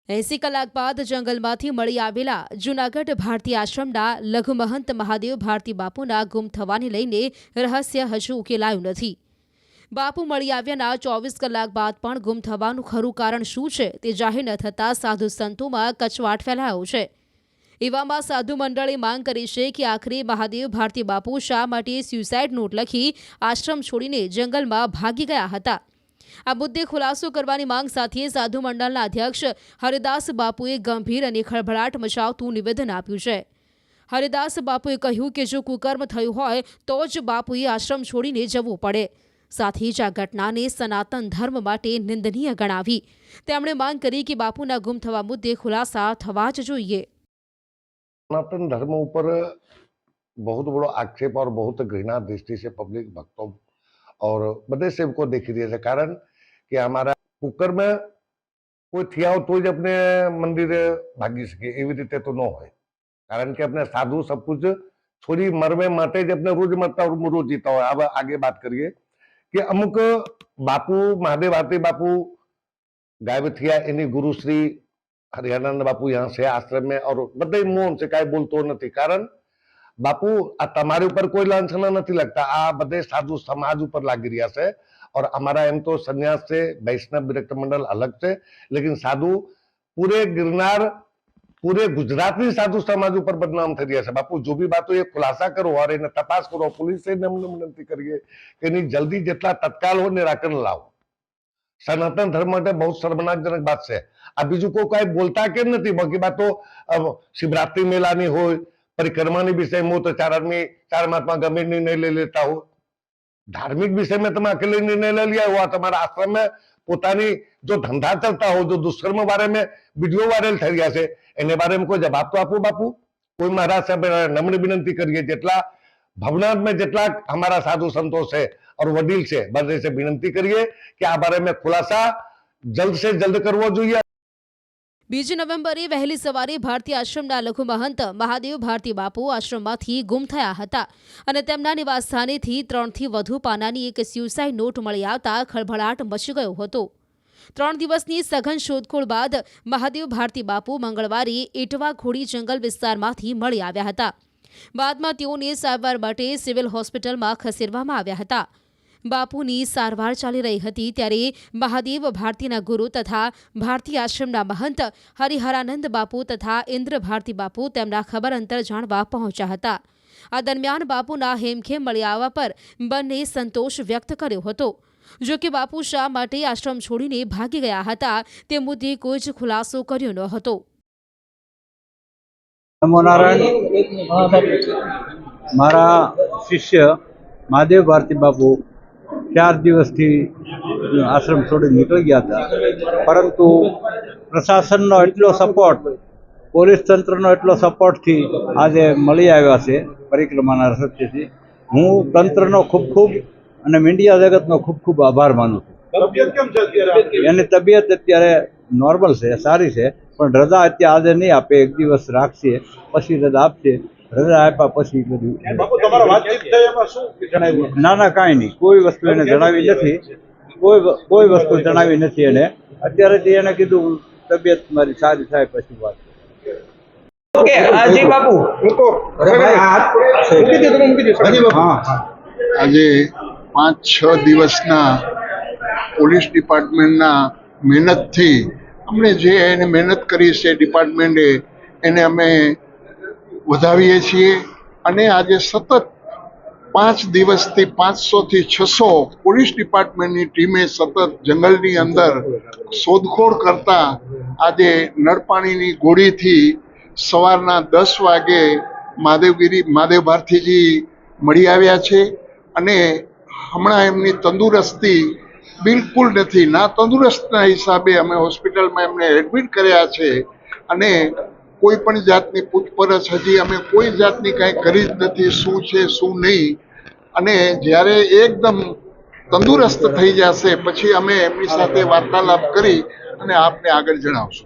80 કલાક બાદ જંગલમાંથી મળી આવેલા જૂનાગઢ ભારતી આશ્રમના લઘુમહંત મહાદેવ ભારતી બાપુના ગુમ થવાને લઈને રહસ્ય હજુ ઉકેલાયું નથી. બાપુ મળી આવ્યાના 24 કલાક બાદ પણ ગુમ થવાનું ખરું કારણ શું છે તે જાહેર ન થતાં સાધુ સંતોમાં કચવાટ ફેલાયો છે. એવામાં સાધુ મંડળે માંગ કરી છે કે આખરે મહાદેવ ભારતી બાપુ શા માટે સ્યુસાઇડ નોટ લખી આશ્રમ છોડીને જંગલમાં ભાગી ગયા હતા. આ મુદ્દે ખુલાસો કરવાની માંગ સાથે સાધુ મંડળના અધ્યક્ષ હરિદાસ બાપુએ ગંભીર અને ખળભળાટ મચાવતું નિવેદન આપ્યું છે. હરિદાસ બાપુએ કહ્યું કે જો કુકર્મ થયું હોય તો જ બાપુએ આશ્રમ છોડીને જવું પડે. સાથે જ આ ઘટનાને સનાતન ધર્મ માટે નિંદનીય ગણાવી તેમણે માંગ કરી કે બાપુના ગુમ થવા મુદ્દે ખુલાસા થવા જ જોઈએ. सनातन धर्म ऊपर बहुत बड़ो आक्षेप और बहुत घृणा दृष्टि से पब्लिक भक्तों और बड़े सेवकों देखी रही है. कारण कि हमारा कुकर में कोई थिया हो तो ज अपने मंदिर भागी सके एवी रीते तो न होय. कारण कि अपने साधु सब कुछ छोड़ी मरवे माटे ज अपने रोज मरता और रोज जीता हो. अब आगे बात करिए कि अमुक बापू महादेव भारती बापू गायब थिया एनी गुरुश्री हरियानंद बापू यहाँ से आश्रम में और बधे मौन से कई बोलतो नहीं. कारण बापू आ तमारे ऊपर कोई लांछना नहीं लगता. आ बधे साधु समाज ऊपर लागी रहा है. और हमारा एम तो संन्यास से वैष्णव विरक्त मंडल अलग से, लेकिन साधु पूरे गिरनार पूरे गुजराती साधु समाज ऊपर बदनाम थी रहा है. बापू जो भी बात हो ये खुलासा करो और इन्हें तपास करो. पुलिस से विनती करिए कि नहीं जल्दी जितना तत्काल हो निराकरण लाओ. सनातन धर्म माटे बहुत शर्मनाकजनक बात है. आ बीजू को कई बोलता केम नहीं. बाकी बात तो शिवरात्रि मेलानी हो परिक्रमा विषय में तो चार आदमी चार महात्मा गंभीर निर्णय ले लेता हो. धार्मिक विषय में तुम अकेले निर्णय ले लिया हुआ. तुम्हारा आश्रम में पोतानी जो धंधा चलता हो जो दुष्कर्म बारे में वीडियो वायरल थी रहा है एने बारे में कोई जवाब तो आपो बापू. कोई महाराज साहब नम्र विनंती करिए जेटला भवनाथ में जेटला हमारा साधु संतोष है और वडील से बधे से विनंती करिए कि आ बारे में खुलासा जल्द से जल्द करवो જોઈએ. 2 નવેમ્બરે વહેલી સવારે ભારતી આશ્રમના લઘુ મહંત મહાદેવ ભારતી બાપુ આશ્રમમાંથી ગુમ થયા હતા અને તેમના નિવાસ સ્થાનેથી 3થી વધુ પાનાની એક સ્યુસાઇડ નોટ મળી આવતા ખળભળાટ મચી ગયો હતો. 3 દિવસની સઘન શોધખોળ બાદ મહાદેવ ભારતી બાપુ મંગળવારે એટવા ઘોડી જંગલ વિસ્તારમાંથી મળી આવ્યા હતા. બાદમાં તેઓને સારવાર માટે સિવિલ હોસ્પિટલમાં ખસેડવામાં આવ્યા હતા. બાપુની સારવાર ચાલી રહી હતી ત્યારે મહાદેવ ભારતીના ગુરુ તથા ભારતી આશ્રમના મહંત હરિહરાનંદ બાપુ તથા ઇન્દ્ર ભારતી બાપુ તેમના ખબર અંતર જાણવા પહોંચ્યા હતા. આ દરમિયાન બાપુના હેમખેમ મળી આવવા પર બંને સંતોષ વ્યક્ત કર્યો હતો. જો કે બાપુ શા માટે આશ્રમ છોડીને ભાગી ગયા હતા તે મુદ્દે કોઈ જ ખુલાસો કર્યો ન હતો. નમો નારાયણ. મારા શિષ્ય મહાદેવ ભારતી બાપુ 4 દિવસથી આશ્રમ છોડી નીકળી ગયા હતા. પરંતુ પ્રશાસનનો એટલો સપોર્ટ પોલીસ તંત્રનો એટલો સપોર્ટથી આજે મળી આવ્યા છે પરિક્રમાના રસ્તેથી. હું તંત્રનો ખૂબ અને મીડિયા જગતનો ખૂબ આભાર માનું છું. એની તબિયત અત્યારે નોર્મલ છે, સારી છે, પણ રજા અત્યારે આજે નહીં આપે. 1 દિવસ રાખશે પછી રજા આપશે. રજા આપ્યા પછી બધું ના કાંઈ નહીં. કોઈ વસ્તુ એને જણાવી નથી. કોઈ વસ્તુ જણાવી નથી એને. અત્યારે એને કીધું તબિયત મારી સારી થાય પછી વાત. આજે 5-6 દિવસના પોલીસ ડિપાર્ટમેન્ટના મહેનતથી અમને જે એને મહેનત કરી છે ડિપાર્ટમેન્ટે એને અમે વધાવીએ છીએ. અને આજે સતત 5 દિવસથી 500 થી 600 પોલીસ ડિપાર્ટમેન્ટની ટીમે સતત જંગલની અંદર શોધખોળ કરતા આજે નળપાણીની ગોળીથી સવારના 10 વાગે મહાદેવ ભારતીજી મળી આવ્યા છે. અને હમણાં એમની તંદુરસ્તી બિલકુલ નથી. ના તંદુરસ્તના હિસાબે અમે હોસ્પિટલમાં એમને એડમિટ કર્યા છે. અને કોઈ પણ જાતની પૂછપરછ હજી અમે કોઈ જાતની કાંઈ કરી જ નથી, શું છે શું નહીં. અને જ્યારે એકદમ તંદુરસ્ત થઈ જશે પછી અમે એમની સાથે વાર્તાલાપ કરી અને આપને આગળ જણાવશું.